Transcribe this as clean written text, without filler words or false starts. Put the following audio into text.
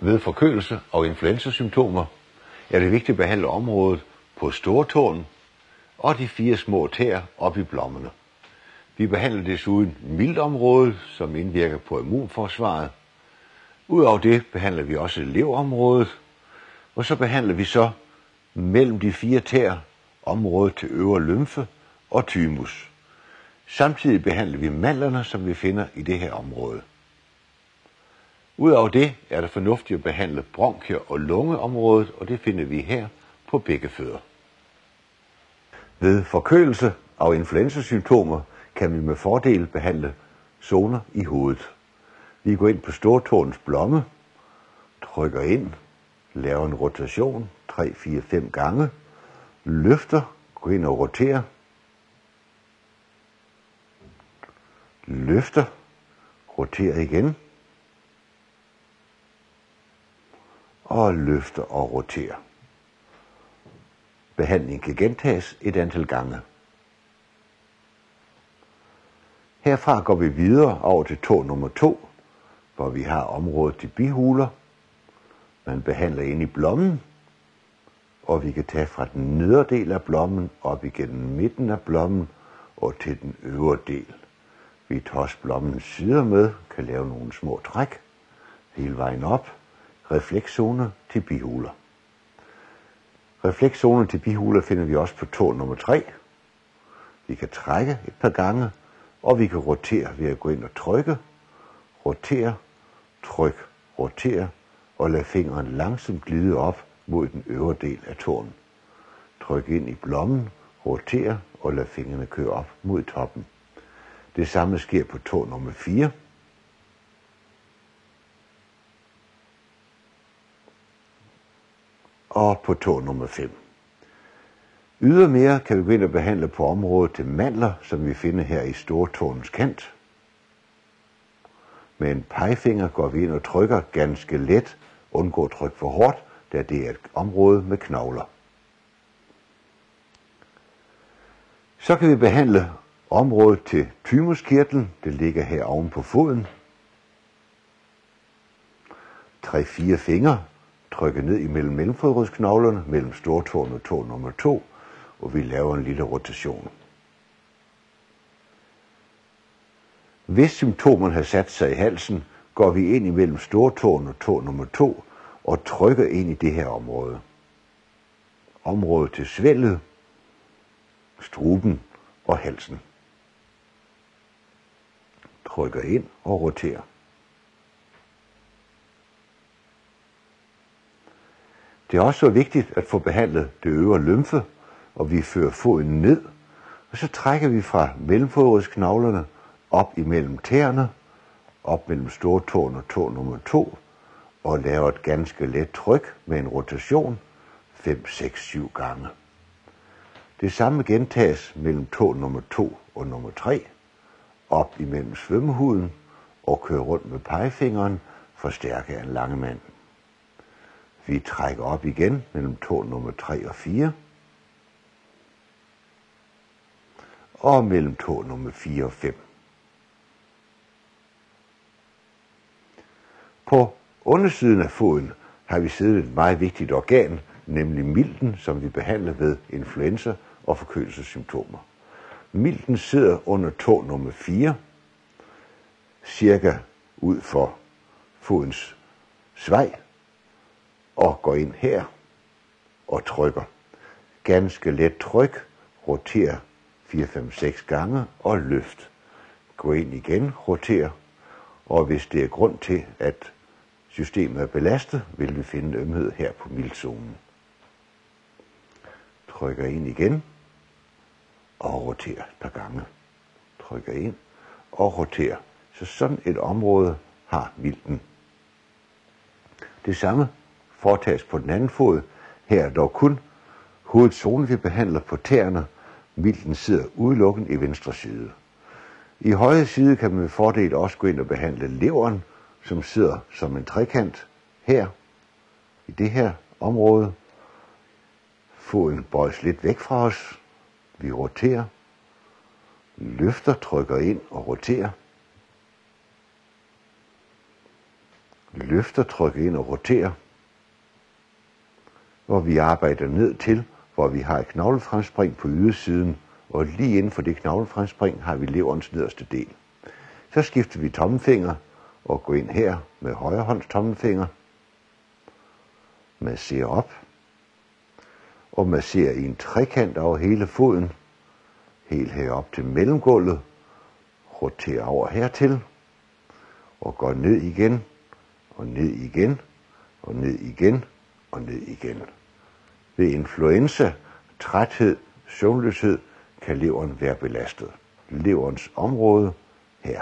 Ved forkølelse og influenzasymptomer er det vigtigt at behandle området på stortåen og de 4 små tæer op i blommerne. Vi behandler desuden miltområdet, som indvirker på immunforsvaret. Udover det behandler vi også leverområdet, og så behandler vi så mellem de 4 tæer området til øvre lymfe og thymus. Samtidig behandler vi mandlerne, som vi finder i det her område. Udover det er det fornuftigt at behandle bronkier og lungeområdet, og det finder vi her på begge fødder. Ved forkølelse og influenzasymptomer kan vi med fordel behandle zoner i hovedet. Vi går ind på stortåens blomme, trykker ind, laver en rotation 3, 4, 5 gange, løfter, går ind og roterer, løfter, roterer igen, og løfter og roterer. Behandlingen kan gentages et antal gange. Herfra går vi videre over til tå nummer 2, hvor vi har området til bihuler. Man behandler ind i blommen, og vi kan tage fra den nedre del af blommen op igennem midten af blommen og til den øvre del. Vi tager også blommens sider med, kan lave nogle små træk hele vejen op. Reflekszone til bihuler. Reflekszone til bihuler finder vi også på tå nummer 3. Vi kan trække et par gange, og vi kan rotere ved at gå ind og trykke, rotere, tryk, rotere, og lade fingeren langsomt glide op mod den øvre del af tåen. Tryk ind i blommen, rotere og lad fingrene køre op mod toppen. Det samme sker på tå nummer 4. Og på tå nummer 5. Ydermere kan vi gå ind og behandle på området til mandler, som vi finder her i stortåens kant. Med en pegefinger går vi ind og trykker ganske let. Undgå at trykke for hårdt, da det er et område med knogler. Så kan vi behandle området til thymuskirtlen. Det ligger her oven på foden. 3-4 fingre. Trykker ned imellem mellemfodrodsknoglerne, mellem stortåen og tå nummer 2, og vi laver en lille rotation. Hvis symptomerne har sat sig i halsen, går vi ind imellem stortåen og tå nummer 2 og trykker ind i det her område. Området til svælget, struben og halsen. Trykker ind og roterer. Det er også så vigtigt at få behandlet det øvre lymfe, og vi fører foden ned, og så trækker vi fra mellemfodrodsknoglerne op imellem tæerne, op mellem stortåen og tå nummer 2, og laver et ganske let tryk med en rotation 5, 6, 7 gange. Det samme gentages mellem tå nummer 2 og nummer 3, op imellem svømmehuden og kører rundt med pegefingeren, forstærket af en langemand. Vi trækker op igen mellem tå nummer 3 og 4, og mellem tå nummer 4 og 5. På undersiden af foden har vi siddet et meget vigtigt organ, nemlig milten, som vi behandler ved influenza og forkølelsessymptomer. Milten sidder under tå nummer 4, cirka ud for fodens svej, og går ind her og trykker. Ganske let tryk, roter 4, 5, 6 gange og løft. Gå ind igen, roter, og hvis det er grund til, at systemet er belastet, vil vi finde ømhed her på miltzonen. Trykker ind igen og roterer et par gange. Trykker ind og roterer. Så sådan et område har milten. Det samme foretages på den anden fod. Her er dog kun hovedzone, vi behandler på tæerne. Milten sidder udelukkende i venstre side. I højre side kan man med fordel også gå ind og behandle leveren, som sidder som en trekant her, i det her område. Foden bøjes lidt væk fra os. Vi roterer, løfter, trykker ind og roterer. løfter, trykker ind og roterer, hvor vi arbejder ned til, hvor vi har et knoglefremspring på ydersiden, og lige inden for det knoglefremspring har vi leverens nederste del. Så skifter vi tommelfinger og går ind her med højre hånds tommelfinger, masserer op, og masserer i en trekant over hele foden, helt herop til mellemgulvet, roterer over hertil, og går ned igen, og ned igen, og ned igen, og ned igen. Ved influenza, træthed, søvnløshed kan leveren være belastet. Leverens område her.